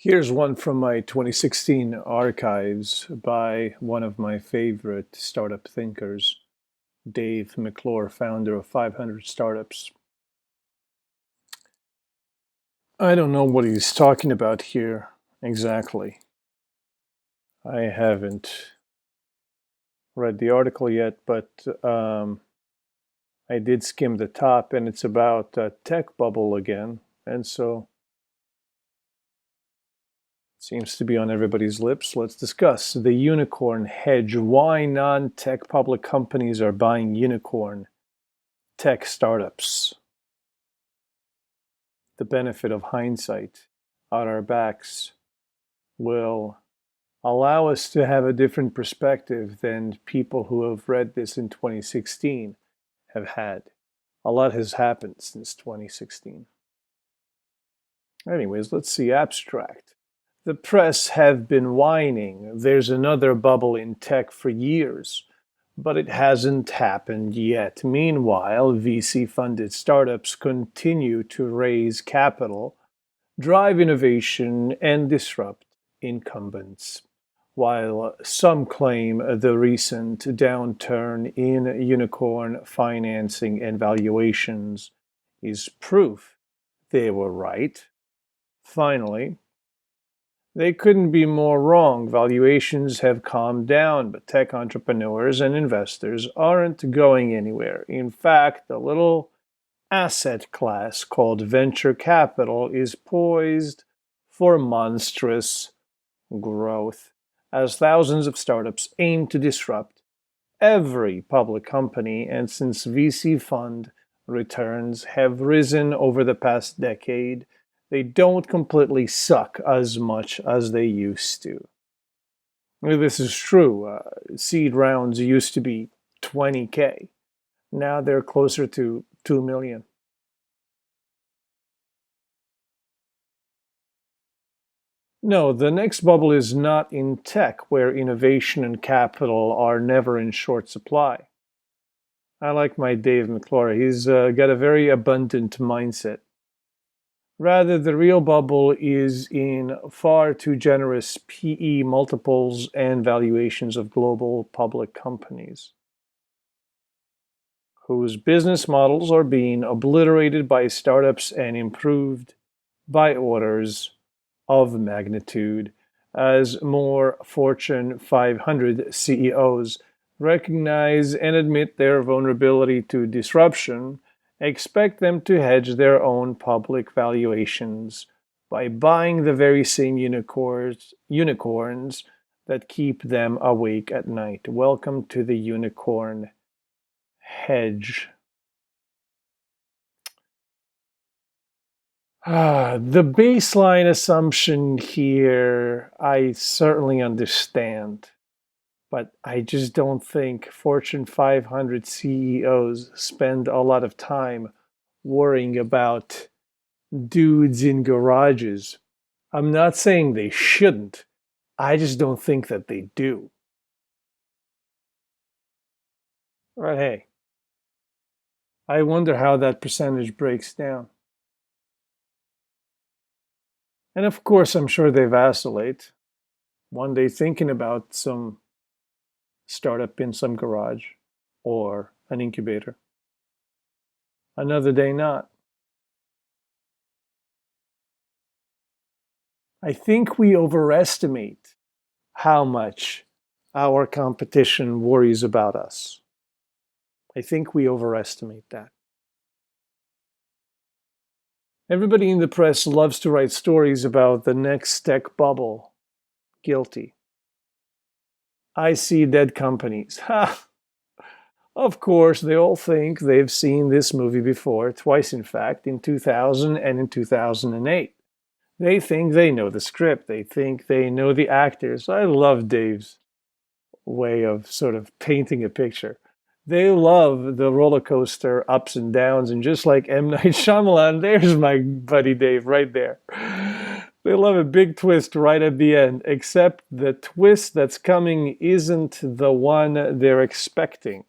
Here's one from my 2016 archives by one of my favorite startup thinkers, Dave McClure, founder of 500 Startups. I don't know what he's talking about here exactly. I haven't read the article yet, but I did skim the top, and it's about a tech bubble again. And so seems to be on everybody's lips. Let's discuss the Unicorn Hedge. Why non-tech public companies are buying unicorn tech startups. The benefit of hindsight on our backs will allow us to have a different perspective than people who have read this in 2016 have had. A lot has happened since 2016. Anyways, let's see abstract. The press have been whining. There's another bubble in tech for years, but it hasn't happened yet. Meanwhile, VC-funded startups continue to raise capital, drive innovation, and disrupt incumbents. While some claim the recent downturn in unicorn financing and valuations is proof they were right. Finally, they couldn't be more wrong. Valuations have calmed down, but tech entrepreneurs and investors aren't going anywhere. In fact, a little asset class called venture capital is poised for monstrous growth as thousands of startups aim to disrupt every public company. And since VC fund returns have risen over the past decade, they don't completely suck as much as they used to. This is true. Seed rounds used to be 20K. Now they're closer to 2 million. No, the next bubble is not in tech, where innovation and capital are never in short supply. I like my Dave McClure. He's got a very abundant mindset. Rather, the real bubble is in far too generous PE multiples and valuations of global public companies, whose business models are being obliterated by startups and improved by orders of magnitude as more Fortune 500 CEOs recognize and admit their vulnerability to disruption. Expect them to hedge their own public valuations by buying the very same unicorns that keep them awake at night. Welcome to the Unicorn Hedge. The baseline assumption here, I certainly understand, but I just don't think Fortune 500 CEOs spend a lot of time worrying about dudes in garages. I'm not saying they shouldn't. I just don't think that they do. But hey, I wonder how that percentage breaks down. And of course, I'm sure they vacillate. One day thinking about some startup in some garage or an incubator. Another day not. I think we overestimate how much our competition worries about us. I think we overestimate that. Everybody in the press loves to write stories about the next tech bubble. Guilty. I see dead companies. Ha! Of course, they all think they've seen this movie before, twice in fact, in 2000 and in 2008. They think they know the script. They think they know the actors. I love Dave's way of sort of painting a picture. They love the roller coaster ups and downs, and just like M. Night Shyamalan, there's my buddy Dave right there. They love a big twist right at the end, except the twist that's coming isn't the one they're expecting.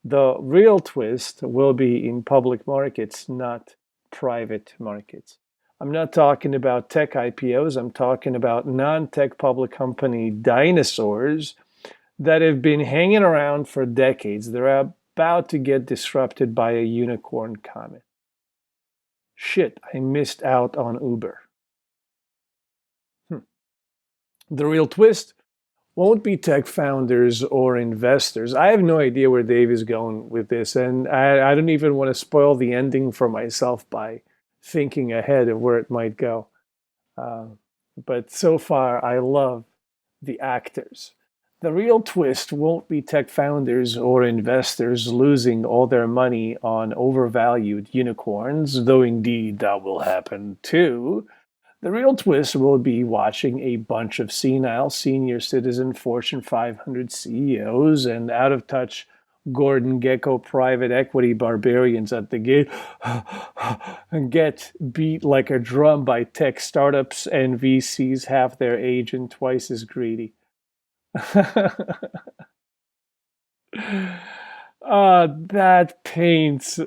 The real twist will be in public markets, not private markets. I'm not talking about tech IPOs. I'm talking about non-tech public company dinosaurs that have been hanging around for decades. They're about to get disrupted by a unicorn comet. Shit, I missed out on Uber. Hmm. The real twist won't be tech founders or investors. I have no idea where Dave is going with this, and I don't even want to spoil the ending for myself by thinking ahead of where it might go. Uh, but so far, I love the actors. The real twist won't be tech founders or investors losing all their money on overvalued unicorns, though indeed that will happen too. The real twist will be watching a bunch of senile senior citizen Fortune 500 CEOs and out of touch Gordon Gekko private equity barbarians at the gate get beat like a drum by tech startups and VCs half their age and twice as greedy. That paints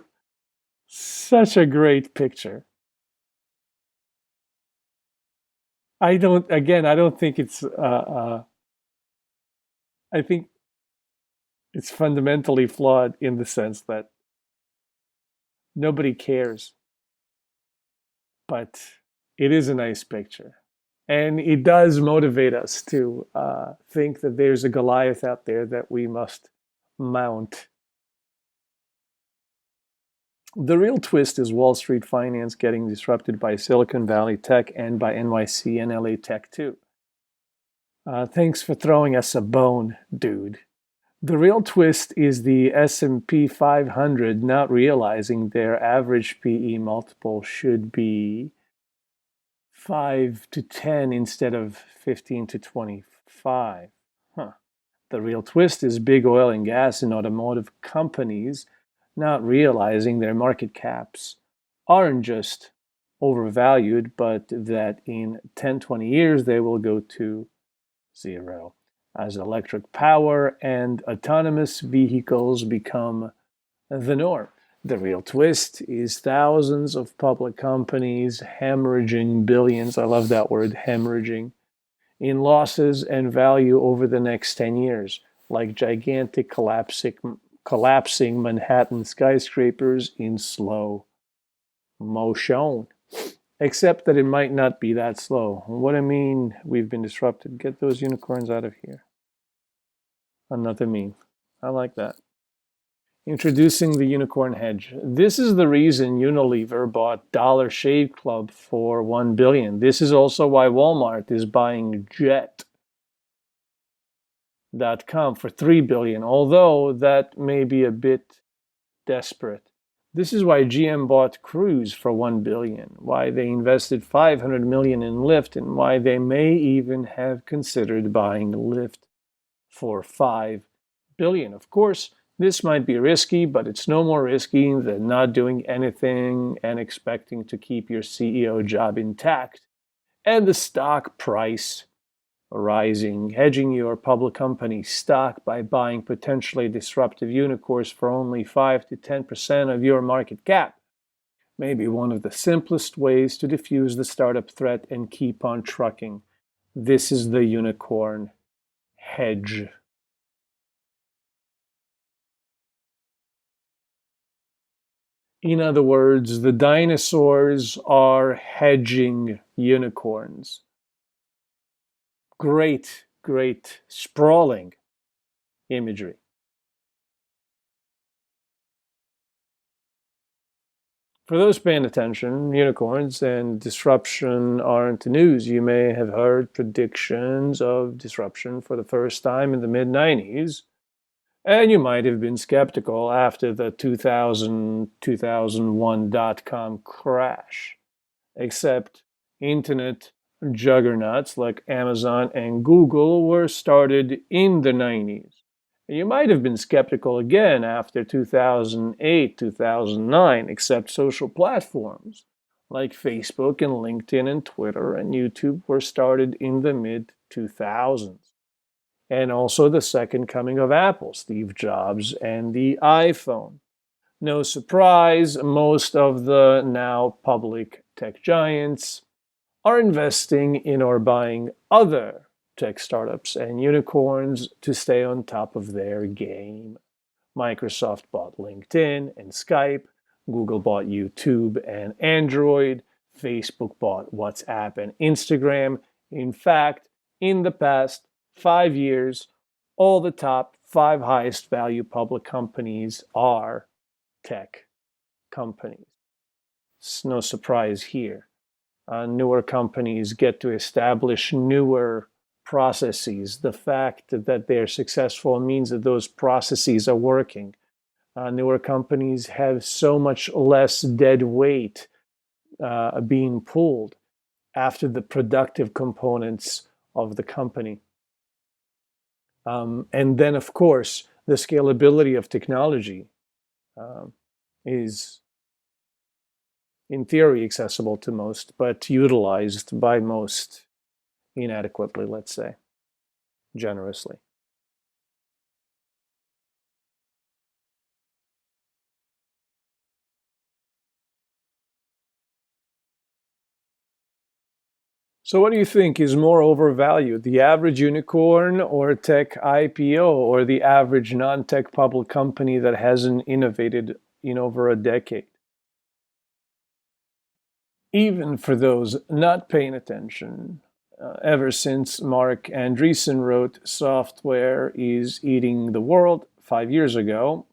such a great picture. I don't think I think it's fundamentally flawed in the sense that nobody cares, but it is a nice picture. And it does motivate us to think that there's a Goliath out there that we must mount. The real twist is Wall Street finance getting disrupted by Silicon Valley tech and by NYC and LA tech too. Thanks for throwing us a bone, dude. The real twist is the S&P 500 not realizing their average PE multiple should be 5 to 10 instead of 15 to 25. Huh. The real twist is big oil and gas and automotive companies not realizing their market caps aren't just overvalued, but that in 10, 20 years they will go to zero as electric power and autonomous vehicles become the norm. The real twist is thousands of public companies hemorrhaging billions, I love that word, hemorrhaging, in losses and value over the next 10 years, like gigantic collapsing Manhattan skyscrapers in slow motion. Except that it might not be that slow. What I mean, we've been disrupted. Get those unicorns out of here. Another meme. I like that. Introducing the Unicorn Hedge. This is the reason Unilever bought Dollar Shave Club for $1 billion. This is also why Walmart is buying Jet.com for $3 billion, although that may be a bit desperate. This is why GM bought Cruise for $1 billion, why they invested $500 million in Lyft, and why they may even have considered buying Lyft for $5 billion. Of course, this might be risky, but it's no more risky than not doing anything and expecting to keep your CEO job intact and the stock price rising. Hedging your public company stock by buying potentially disruptive unicorns for only 5 to 10% of your market cap may be one of the simplest ways to diffuse the startup threat and keep on trucking. This is the Unicorn Hedge. In other words, the dinosaurs are hedging unicorns. Great, great, sprawling imagery. For those paying attention, unicorns and disruption aren't news. You may have heard predictions of disruption for the first time in the mid 90s. And you might have been skeptical after the 2000 2001 dot-com crash. Except internet juggernauts like Amazon and Google were started in the 90s. You might have been skeptical again after 2008, 2009, except social platforms like Facebook and LinkedIn and Twitter and YouTube were started in the mid 2000s, and also the second coming of Apple, Steve Jobs, and the iPhone. No surprise, most of the now public tech giants are investing in or buying other tech startups and unicorns to stay on top of their game. Microsoft bought LinkedIn and Skype, Google bought YouTube and Android, Facebook bought WhatsApp and Instagram. In fact, in the past 5 years, all the top five highest value public companies are tech companies. It's no surprise here. Newer companies get to establish newer processes. The fact that they're successful means that those processes are working. Newer companies have so much less dead weight being pulled after the productive components of the company. And then, of course, the scalability of technology is, in theory, accessible to most, but utilized by most inadequately, let's say, generously. So what do you think is more overvalued, the average unicorn or tech IPO, or the average non-tech public company that hasn't innovated in over a decade? Even for those not paying attention, ever since Mark Andreessen wrote Software is Eating the World 5 years ago,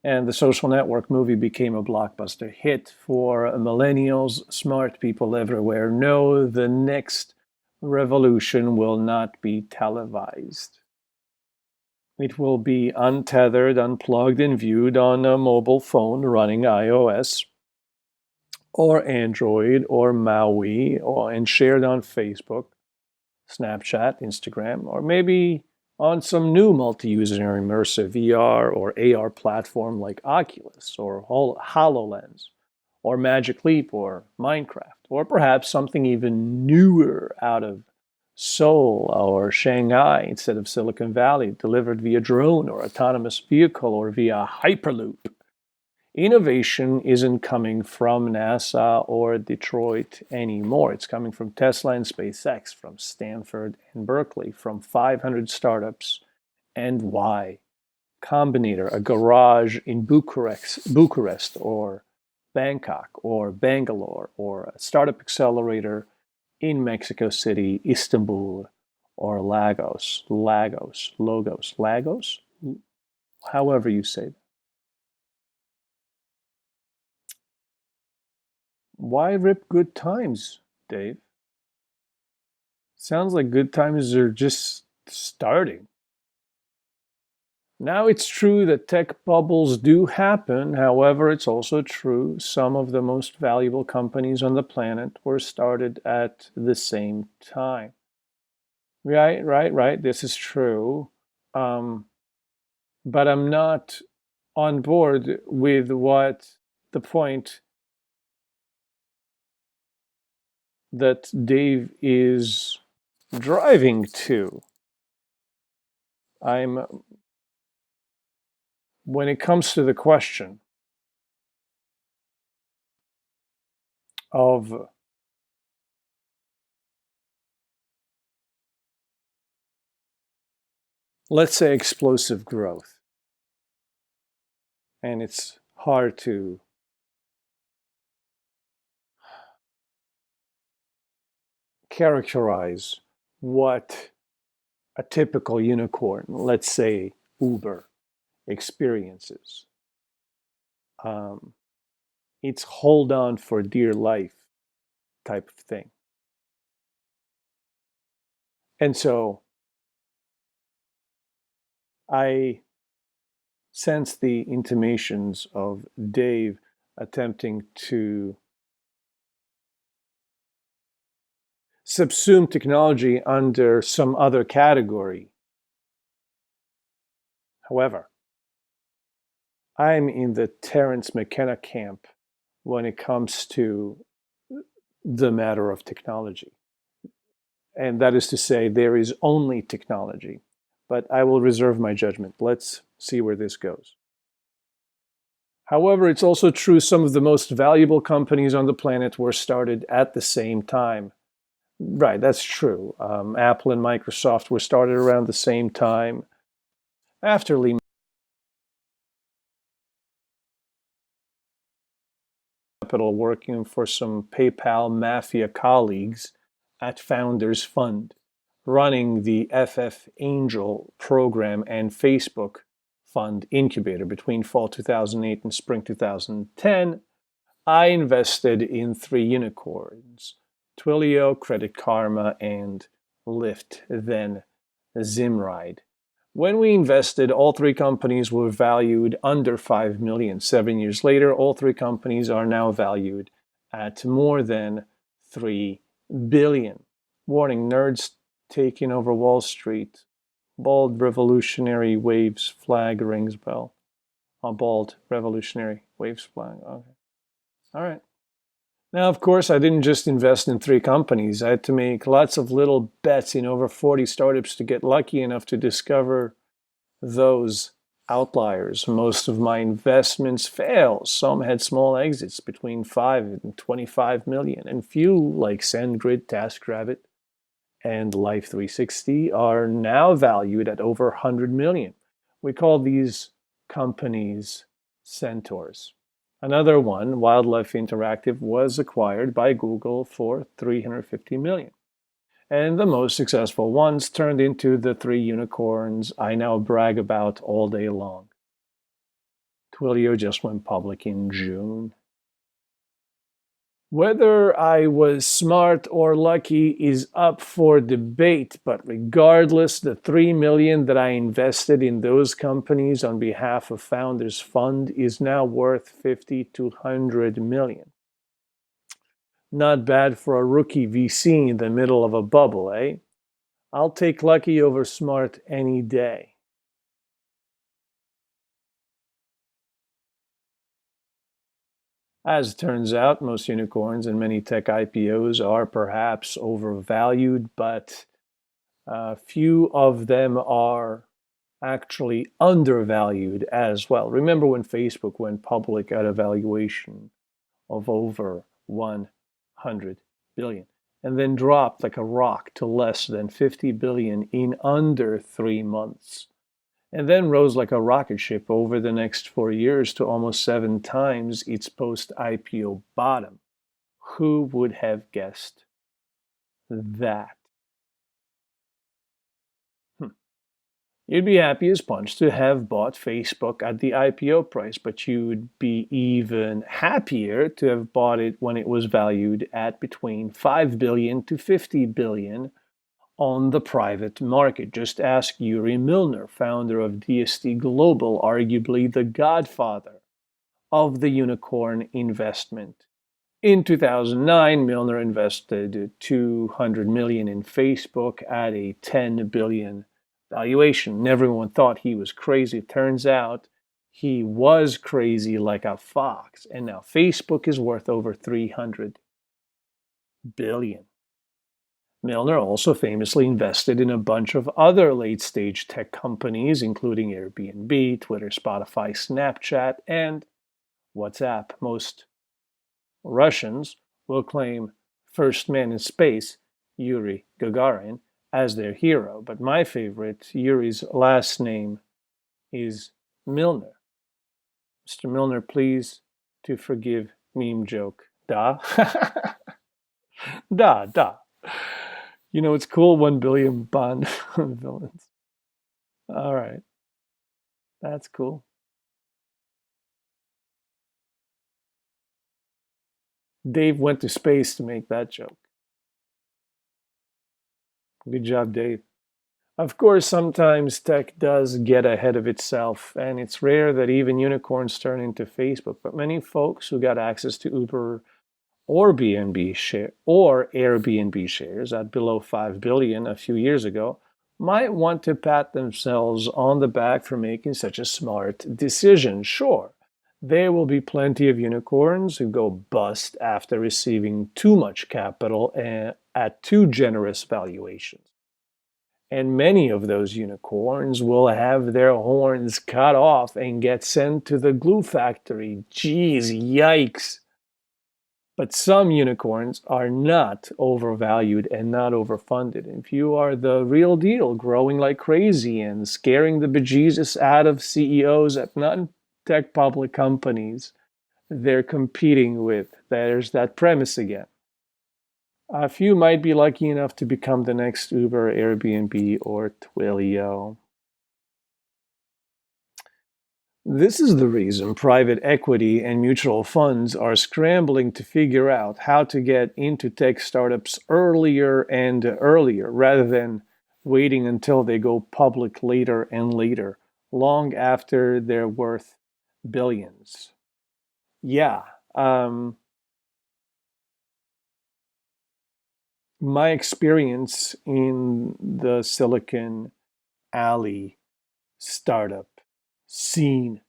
and the Social Network movie became a blockbuster hit for millennials, smart people everywhere know the next revolution will not be televised. It will be untethered, unplugged, and viewed on a mobile phone running iOS or Android or Maui, and shared on Facebook, Snapchat, Instagram, or maybe on some new multi-user immersive VR or AR platform like Oculus or HoloLens or Magic Leap or Minecraft, or perhaps something even newer out of Seoul or Shanghai instead of Silicon Valley, delivered via drone or autonomous vehicle or via Hyperloop. Innovation isn't coming from NASA or Detroit anymore. It's coming from Tesla and SpaceX, from Stanford and Berkeley, from 500 startups and Y Combinator, a garage in Bucharest or Bangkok or Bangalore, or a startup accelerator in Mexico City, Istanbul, or Lagos, however you say that. Why rip good times, Dave? Sounds like good times are just starting. Now, it's true that tech bubbles do happen. However, it's also true some of the most valuable companies on the planet were started at the same time. Right. This is true. But I'm not on board with what the point that Dave is driving to. When it comes to the question of, let's say, explosive growth, and it's hard to characterize what a typical unicorn, let's say Uber, experiences. It's hold on for dear life type of thing. And so I sense the intimations of Dave attempting to subsume technology under some other category. However, I'm in the Terence McKenna camp when it comes to the matter of technology. And that is to say, there is only technology. But I will reserve my judgment. Let's see where this goes. However, it's also true some of the most valuable companies on the planet were started at the same time. Right, that's true. Apple and Microsoft were started around the same time. After Lehman Capital, working for some PayPal mafia colleagues at Founders Fund, running the FF Angel program and Facebook Fund incubator between fall 2008 and spring 2010. I invested in three unicorns: Twilio, Credit Karma, and Lyft, then Zimride. When we invested, all three companies were valued under 5 million. 7 years later, all three companies are now valued at more than 3 billion. Warning, nerds taking over Wall Street. Bald revolutionary waves flag rings bell. A bald revolutionary waves flag. Okay. All right. Now, of course, I didn't just invest in three companies. I had to make lots of little bets in over 40 startups to get lucky enough to discover those outliers. Most of my investments failed. Some had small exits between 5 and 25 million, and few, like SendGrid, TaskRabbit, and Life360, are now valued at over 100 million. We call these companies centaurs. Another one, Wildlife Interactive, was acquired by Google for 350 million. And the most successful ones turned into the three unicorns I now brag about all day long. Twilio just went public in June. Whether I was smart or lucky is up for debate, but regardless, the 3 million that I invested in those companies on behalf of Founders Fund is now worth 50 to 100 million. Not bad for a rookie VC in the middle of a bubble, eh? I'll take lucky over smart any day. As it turns out, most unicorns and many tech IPOs are perhaps overvalued, but few of them are actually undervalued as well. Remember when Facebook went public at a valuation of over 100 billion and then dropped like a rock to less than 50 billion in under 3 months, and then rose like a rocket ship over the next 4 years to almost 7 times its post-IPO bottom. Who would have guessed that? You'd be happy as punch to have bought Facebook at the IPO price, but you'd be even happier to have bought it when it was valued at between 5 billion to 50 billion on the private market. Just ask Yuri Milner, founder of DST Global, arguably the godfather of the unicorn investment. In 2009, Milner invested 200 million in Facebook at a 10 billion valuation. And everyone thought he was crazy. Turns out he was crazy like a fox. And now Facebook is worth over 300 billion. Milner also famously invested in a bunch of other late-stage tech companies, including Airbnb, Twitter, Spotify, Snapchat, and WhatsApp. Most Russians will claim first man in space, Yuri Gagarin, as their hero, but my favorite, Yuri's last name, is Milner. Mr. Milner, please to forgive meme joke. Da? Da. You know, it's cool, 1 billion Bond villains. All right. That's cool. Dave went to space to make that joke. Good job, Dave. Of course, sometimes tech does get ahead of itself, and it's rare that even unicorns turn into Facebook. But many folks who got access to Uber or Airbnb shares at below 5 billion a few years ago might want to pat themselves on the back for making such a smart decision. Sure, there will be plenty of unicorns who go bust after receiving too much capital at too generous valuations. And many of those unicorns will have their horns cut off and get sent to the glue factory. Geez, yikes. But some unicorns are not overvalued and not overfunded. If you are the real deal, growing like crazy and scaring the bejesus out of CEOs at non-tech public companies they're competing with, there's that premise again. A few might be lucky enough to become the next Uber, Airbnb, or Twilio. This is the reason private equity and mutual funds are scrambling to figure out how to get into tech startups earlier and earlier rather than waiting until they go public later and later, long after they're worth billions. Yeah, my experience in the Silicon Alley startup scene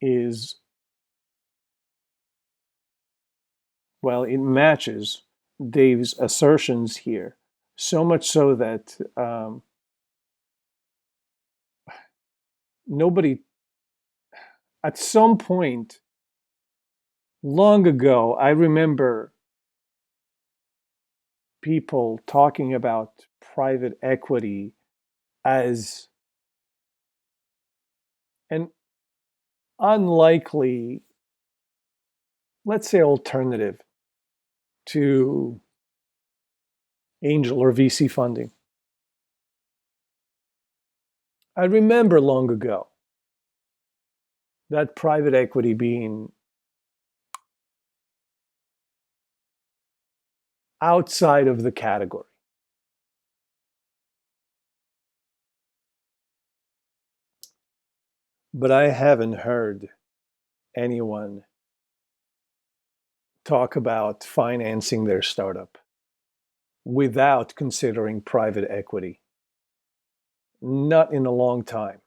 is, well, it matches Dave's assertions here. So much so that nobody, at some point long ago, I remember people talking about private equity as an unlikely, let's say, alternative to angel or VC funding. I remember long ago that private equity being outside of the category. But I haven't heard anyone talk about financing their startup without considering private equity. Not in a long time.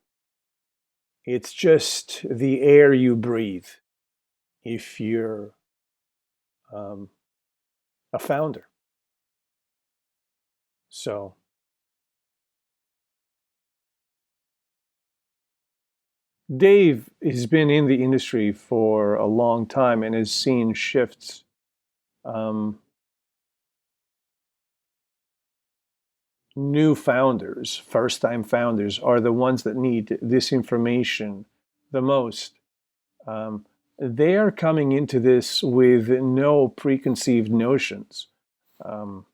It's just the air you breathe if you're um, a founder. So, Dave has been in the industry for a long time and has seen shifts. Um, New founders, first time founders, are the ones that need this information the most. Um, they are coming into this with no preconceived notions. Um,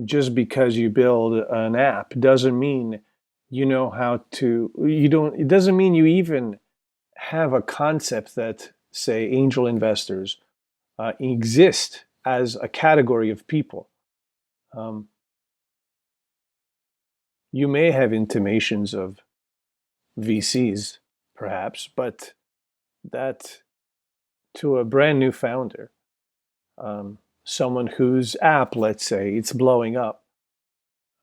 just because you build an app doesn't mean you know how to, you don't, it doesn't mean you even have a concept that, say, angel investors exist as a category of people. Um, you may have intimations of VCs, perhaps, but that to a brand new founder, someone whose app, let's say, it's blowing up,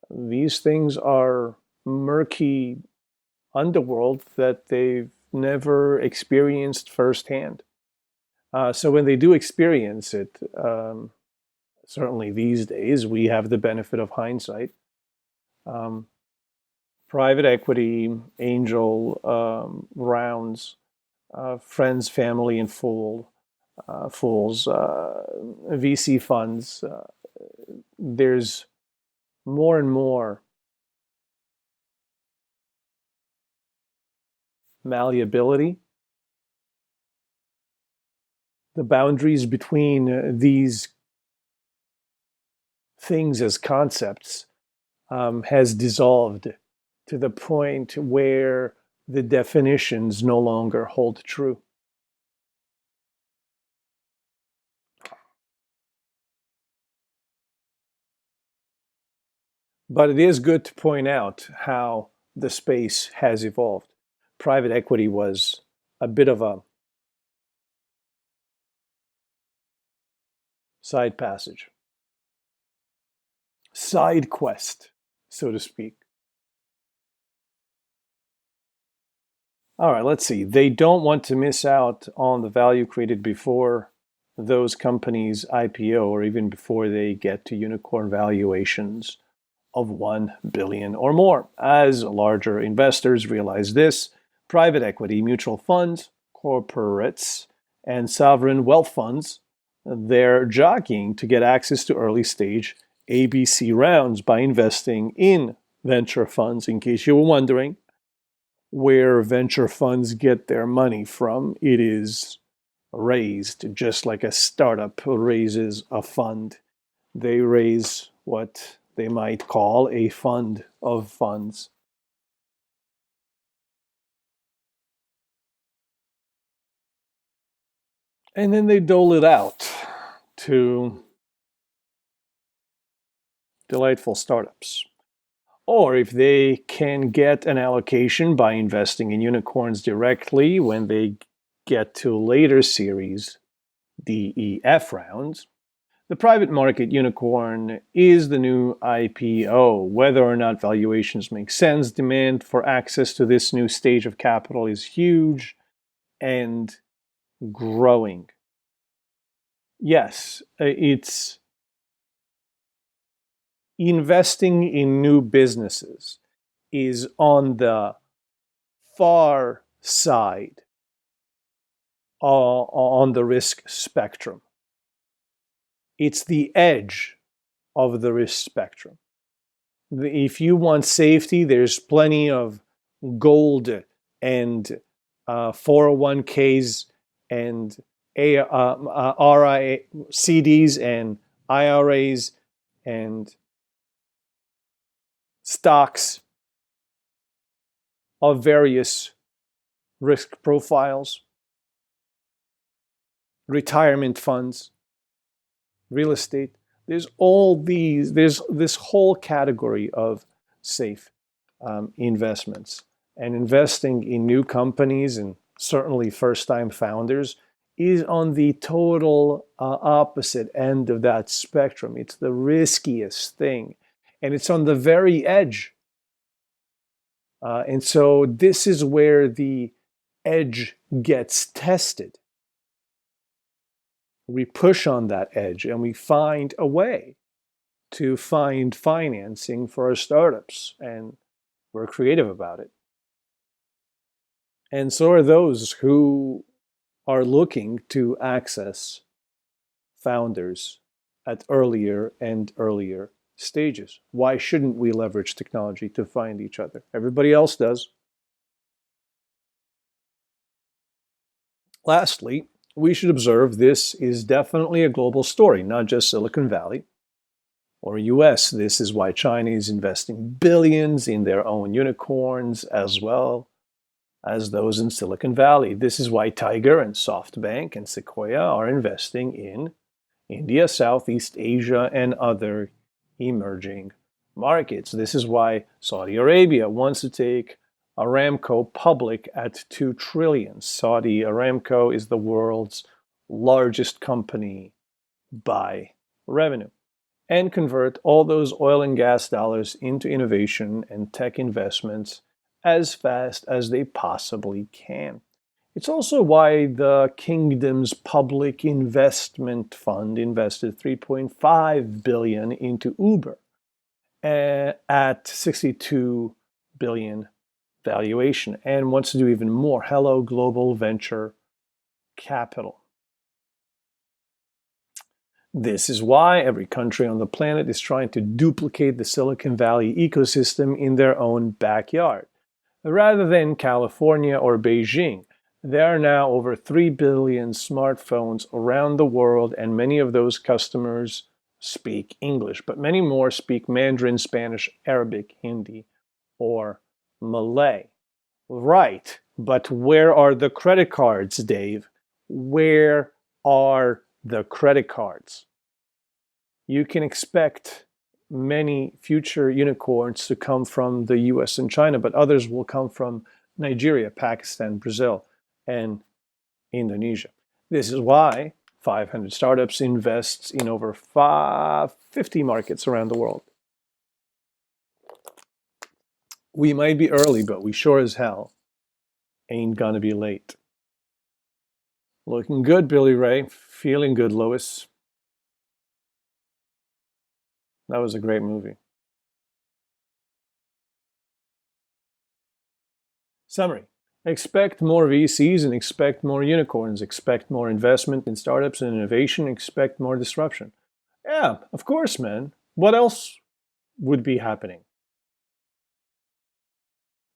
these things are murky underworld that they've never experienced firsthand. So when they do experience it, certainly these days, we have the benefit of hindsight. Um, Private equity, angel rounds, friends, family, and fools, VC funds. There's more and more malleability. The boundaries between these things as concepts has dissolved to the point where the definitions no longer hold true. But it is good to point out how the space has evolved. Private equity was a bit of a side passage, side quest, so to speak. All right, let's see. They don't want to miss out on the value created before those companies IPO or even before they get to unicorn valuations. of 1 billion or more. As larger investors realize this, private equity, mutual funds, corporates, and sovereign wealth funds, they're jockeying to get access to early stage ABC rounds by investing in venture funds. In case you were wondering where venture funds get their money from, it is raised just like a startup raises a fund. They raise what they might call a fund of funds. And then they dole it out to delightful startups. Or if they can get an allocation by investing in unicorns directly when they get to later series DEF rounds, the private market unicorn is the new IPO. Whether or not valuations make sense, demand for access to this new stage of capital is huge and growing. Yes, it's investing in new businesses is on the far side on the risk spectrum. It's the edge of the risk spectrum. If you want safety, there's plenty of gold and 401ks and CDs and IRAs and stocks of various risk profiles, retirement funds, real estate. There's this whole category of safe investments. And investing in new companies and certainly first-time founders is on the total opposite end of that spectrum. It's the riskiest thing. And it's on the very edge. And so this is where the edge gets tested. We push on that edge and we find a way to find financing for our startups. And we're creative about it. And so are those who are looking to access founders at earlier and earlier stages. Why shouldn't we leverage technology to find each other? Everybody else does. Lastly, we should observe this is definitely a global story, not just Silicon Valley or US. This is why China is investing billions in their own unicorns as well as those in Silicon Valley. This is why Tiger and SoftBank and Sequoia are investing in India, Southeast Asia, and other emerging markets. This is why Saudi Arabia wants to take Aramco public at $2 trillion. Saudi Aramco is the world's largest company by revenue, and convert all those oil and gas dollars into innovation and tech investments as fast as they possibly can. It's also why the kingdom's public investment fund invested $3.5 billion into Uber at $62 billion valuation and wants to do even more. Hello, global venture capital. This is why every country on the planet is trying to duplicate the Silicon Valley ecosystem in their own backyard. Rather than California or Beijing, there are now over 3 billion smartphones around the world, and many of those customers speak English, but many more speak Mandarin, Spanish, Arabic, Hindi, or Malay. Right, but where are the credit cards, Dave? Where are the credit cards? You can expect many future unicorns to come from the US and China, but others will come from Nigeria, Pakistan, Brazil, and Indonesia. This is why 500 Startups invests in over 50 markets around the world. We might be early, but we sure as hell ain't gonna be late. Looking good, Billy Ray. Feeling good, Lois. That was a great movie. Summary. Expect more VCs and expect more unicorns. Expect more investment in startups and innovation. Expect more disruption. Yeah, of course, man. What else would be happening?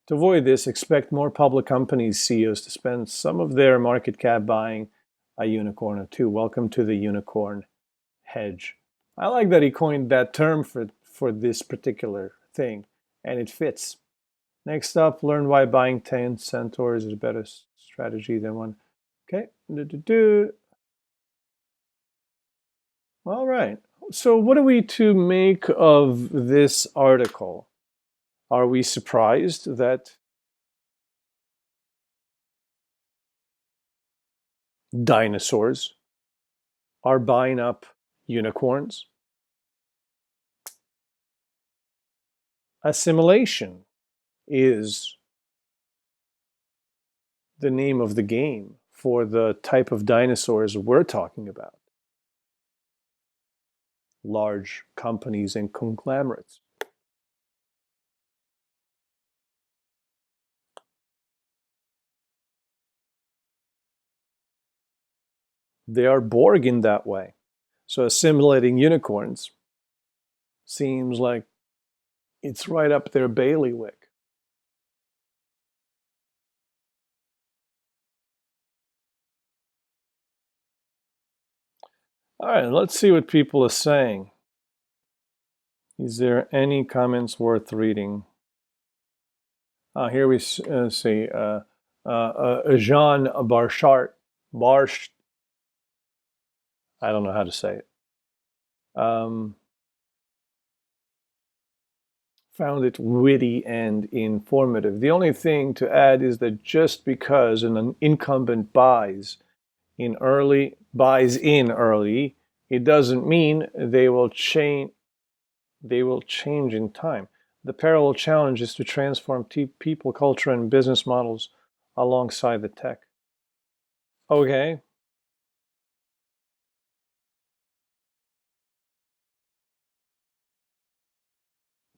To avoid this, expect more public companies' CEOs to spend some of their market cap buying a unicorn or two. Welcome to the Unicorn Hedge. I like that he coined that term for this particular thing, and it fits. Next up, learn why buying 10 centaurs is a better strategy than one. Okay. All right. So what are we to make of this article? Are we surprised that dinosaurs are buying up unicorns? Assimilation is the name of the game for the type of dinosaurs we're talking about. Large companies and conglomerates. They are Borg in that way. So assimilating unicorns seems like it's right up their bailiwick. All right, let's see what people are saying. Is there any comments worth reading? Here we see Jean Barchart. I don't know how to say it. Found it witty and informative. The only thing to add is that just because an incumbent buys in early, it doesn't mean they will change in time. The parallel challenge is to transform people, culture, and business models alongside the tech. Okay.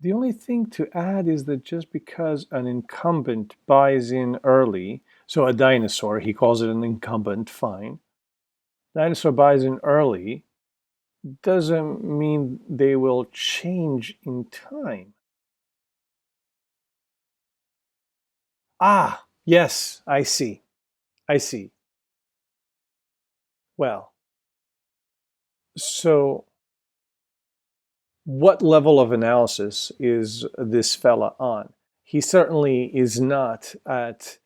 The only thing to add is that just because an incumbent buys in early, so a dinosaur, he calls it an incumbent, fine. Dinosaur buys in early doesn't mean they will change in time. Ah, yes, I see. Well, so what level of analysis is this fella on? He certainly is not at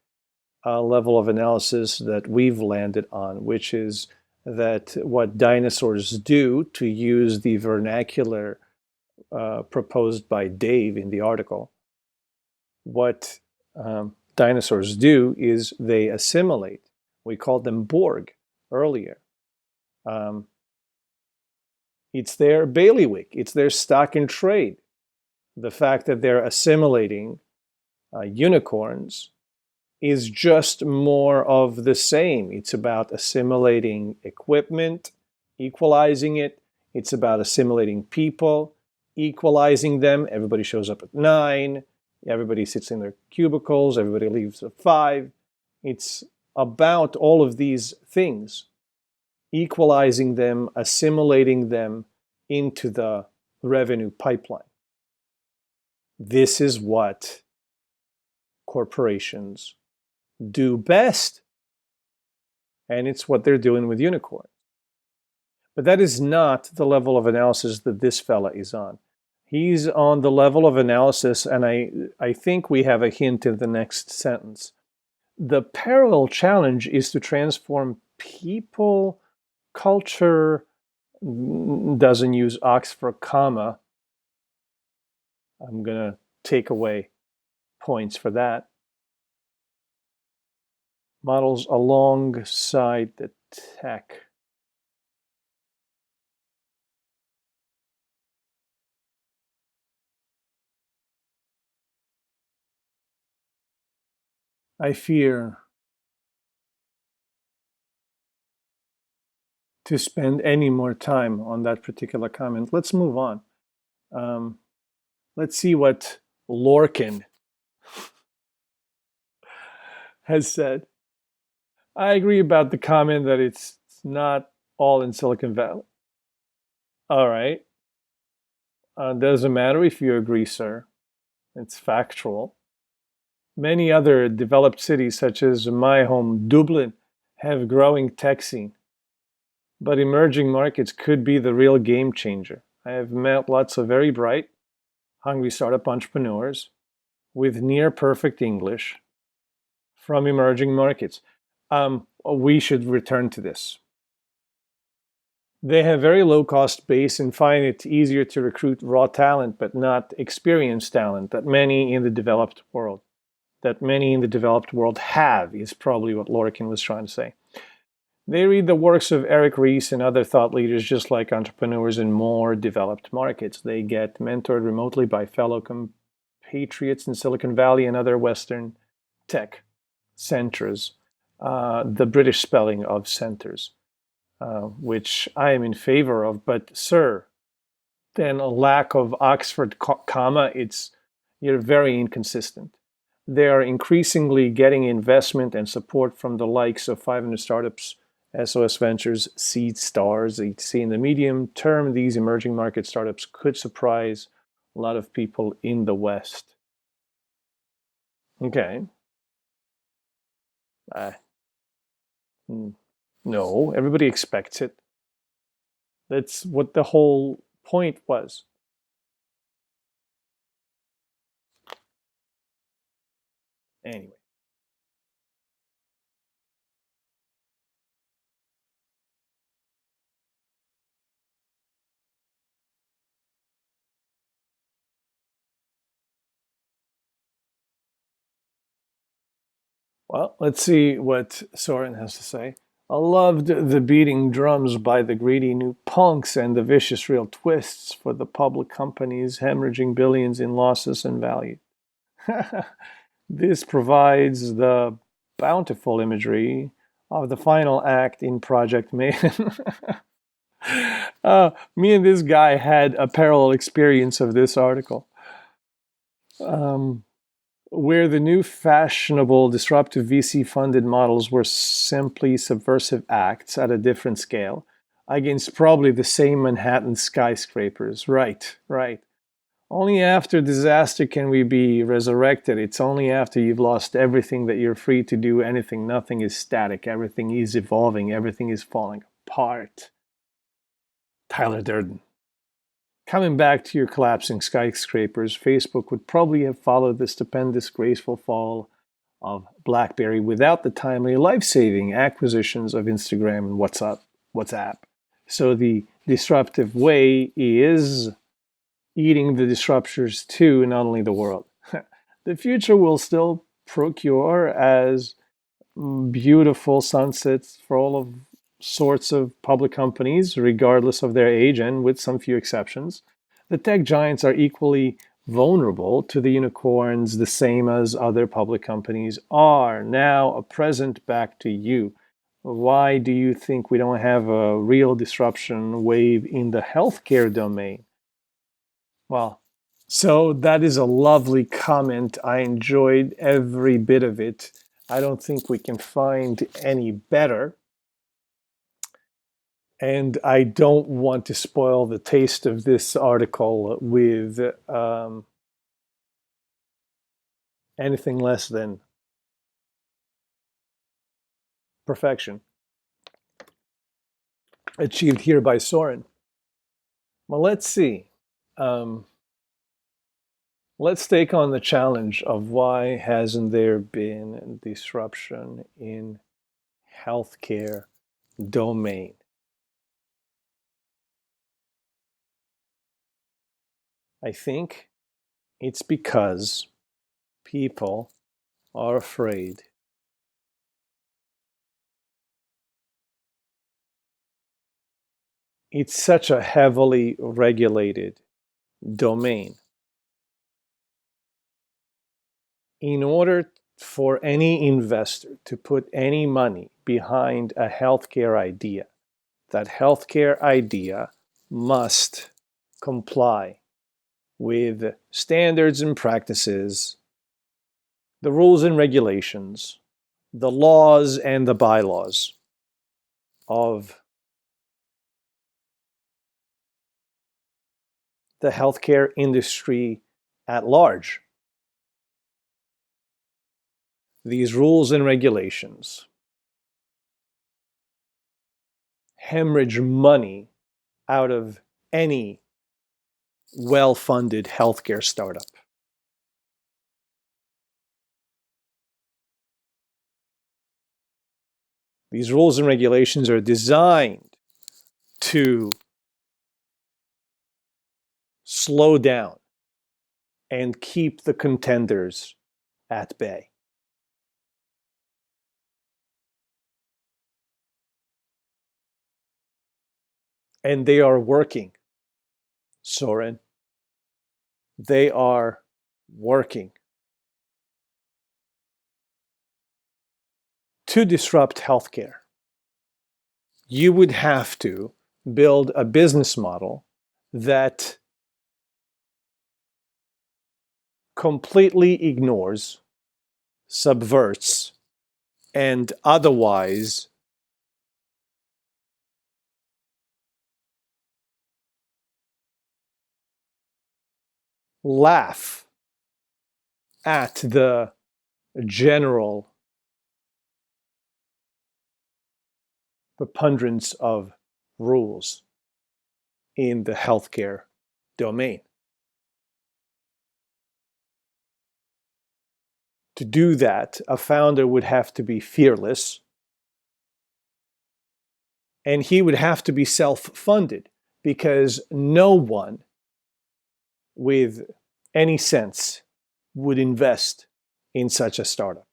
a level of analysis that we've landed on, which is that what dinosaurs do, to use the vernacular proposed by Dave in the article, what dinosaurs do is they assimilate. We called them Borg earlier. It's their bailiwick. It's their stock in trade. The fact that they're assimilating unicorns is just more of the same. It's about assimilating equipment, equalizing it. It's about assimilating people, equalizing them. Everybody shows up at 9. Everybody sits in their cubicles. Everybody leaves at 5. It's about all of these things, equalizing them, assimilating them into the revenue pipeline. This is what corporations do best. And it's what they're doing with unicorns. But that is not the level of analysis that this fella is on. He's on the level of analysis, and I think we have a hint in the next sentence. The parallel challenge is to transform people, culture, doesn't use Oxford comma. I'm going to take away points for that. Models alongside the tech. I fear to spend any more time on that particular comment. Let's move on. Let's see what Lorcan has said. I agree about the comment that it's not all in Silicon Valley. All right. Doesn't matter if you agree, sir. It's factual. Many other developed cities, such as my home, Dublin, have growing tech scene. But emerging markets could be the real game changer. I have met lots of very bright, hungry startup entrepreneurs with near perfect English from emerging markets. We should return to this. They have very low cost base and find it easier to recruit raw talent, but not experienced talent that many in the developed world. That many in the developed world have is probably what Lorcan was trying to say. They read the works of Eric Ries and other thought leaders just like entrepreneurs in more developed markets. They get mentored remotely by fellow compatriots in Silicon Valley and other Western tech centers. The British spelling of centers, which I am in favor of. But, sir, then a lack of Oxford comma, you're very inconsistent. They are increasingly getting investment and support from the likes of 500 startups, SOS Ventures, Seed Stars, etc. In the medium term, these emerging market startups could surprise a lot of people in the West. Okay. Uh, no, everybody expects it. That's what the whole point was. Anyway. Well, let's see what Soren has to say. I loved the beating drums by the greedy new punks and the vicious real twists for the public companies hemorrhaging billions in losses and value. This provides the bountiful imagery of the final act in Project Mayhem. Me and this guy had a parallel experience of this article. Um, where the new fashionable disruptive VC funded models were simply subversive acts at a different scale against probably the same Manhattan skyscrapers. Right, right. Only after disaster can we be resurrected. It's only after you've lost everything that you're free to do anything. Nothing is static. Everything is evolving. Everything is falling apart. Tyler Durden. Coming back to your collapsing skyscrapers, Facebook would probably have followed the stupendous, graceful fall of BlackBerry without the timely, life-saving acquisitions of Instagram and WhatsApp. So the disruptive way is eating the disruptors too, not only the world. The future will still procure as beautiful sunsets for all of sorts of public companies, regardless of their age and with some few exceptions. The tech giants are equally vulnerable to the unicorns, the same as other public companies are. Now, a present back to you. Why do you think we don't have a real disruption wave in the healthcare domain? Well, so that is a lovely comment. I enjoyed every bit of it. I don't think we can find any better. And I don't want to spoil the taste of this article with anything less than perfection achieved here by Soren. Well, let's see. Let's take on the challenge of why hasn't there been disruption in healthcare domain? I think it's because people are afraid. It's such a heavily regulated domain. In order for any investor to put any money behind a healthcare idea, that healthcare idea must comply with standards and practices, the rules and regulations the laws and the bylaws of the healthcare industry at large. These rules and regulations hemorrhage money out of any well-funded healthcare startup. These rules and regulations are designed to slow down and keep the contenders at bay. And they are working, Soren. They are working to disrupt healthcare. You would have to build a business model that completely ignores, subverts, and otherwise laugh at the general preponderance of rules in the healthcare domain. To do that, a founder would have to be fearless, and he would have to be self-funded, because no one with any sense would invest in such a startup.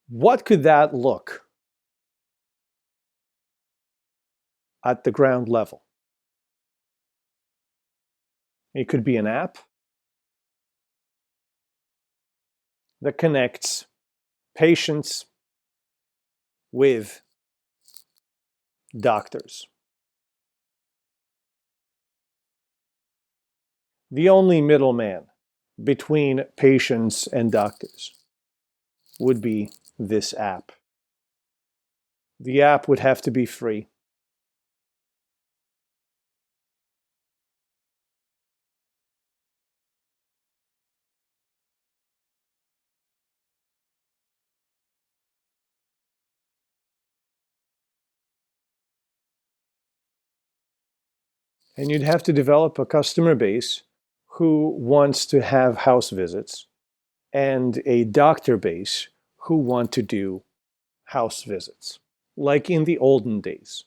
What could that look at the ground level? It could be an app that connects patients with doctors. The only middleman between patients and doctors would be this app. The app would have to be free. And you'd have to develop a customer base who wants to have house visits and a doctor base who want to do house visits, like in the olden days.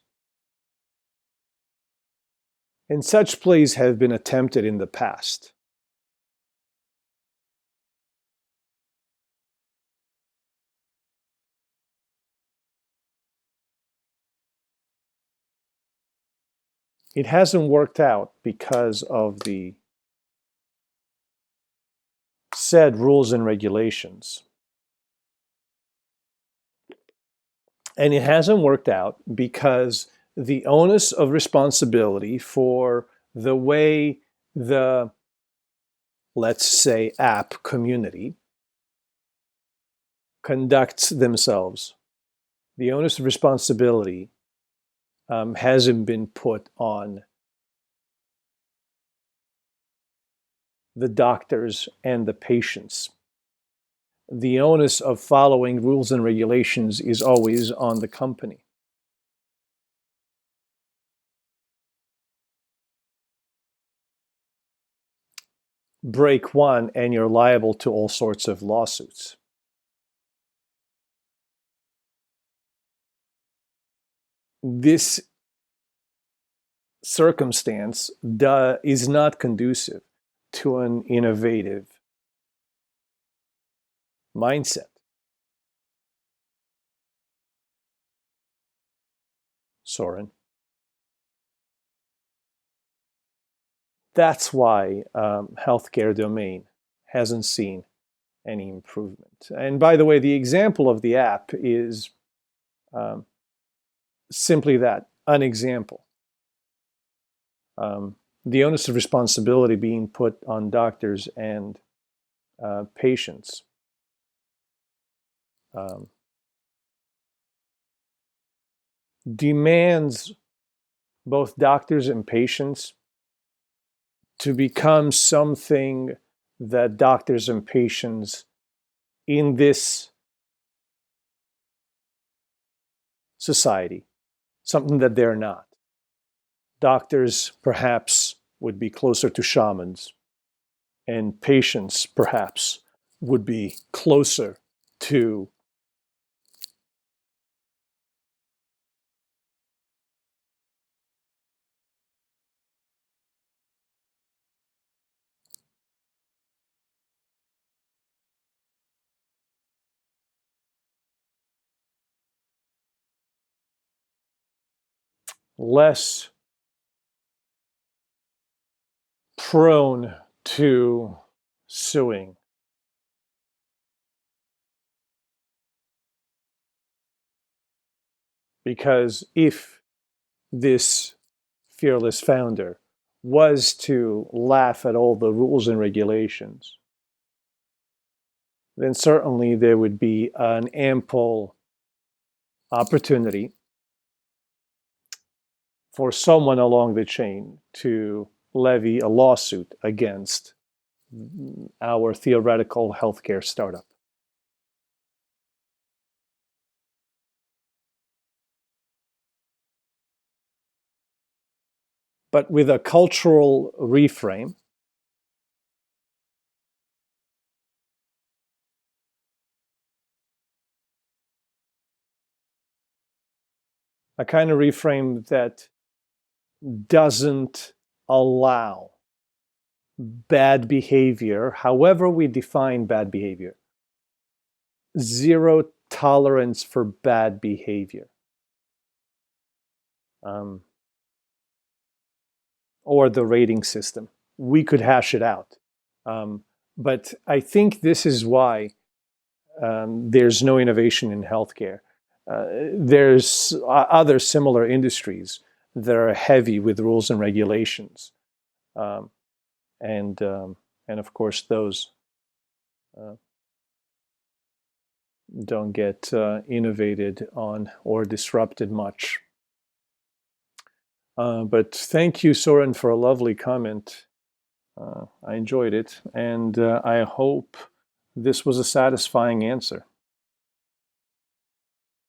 And such plays have been attempted in the past. It hasn't worked out because of the said rules and regulations. And it hasn't worked out because the onus of responsibility for the way the, let's say, app community conducts themselves, the onus of responsibility hasn't been put on the doctors and the patients. The onus of following rules and regulations is always on the company. Break one and you're liable to all sorts of lawsuits. This circumstance is not conducive to an innovative mindset. Soren. That's why healthcare domain hasn't seen any improvement. And by the way, the example of the app is simply that, an example. The onus of responsibility being put on doctors and patients. Um, demands both doctors and patients to become something that doctors and patients in this society, something that they're not. Doctors perhaps would be closer to shamans, and patients perhaps would be closer to less prone to suing. Because if this fearless founder was to laugh at all the rules and regulations, then certainly there would be an ample opportunity for someone along the chain to levy a lawsuit against our theoretical healthcare startup. But with a cultural reframe, a kind of reframe that doesn't allow bad behavior, however we define bad behavior, zero tolerance for bad behavior. Or the rating system. We could hash it out. But I think this is why there's no innovation in healthcare. There's other similar industries that are heavy with rules and regulations. And of course, those don't get innovated on or disrupted much. But thank you, Soren, for a lovely comment. I enjoyed it, and I hope this was a satisfying answer.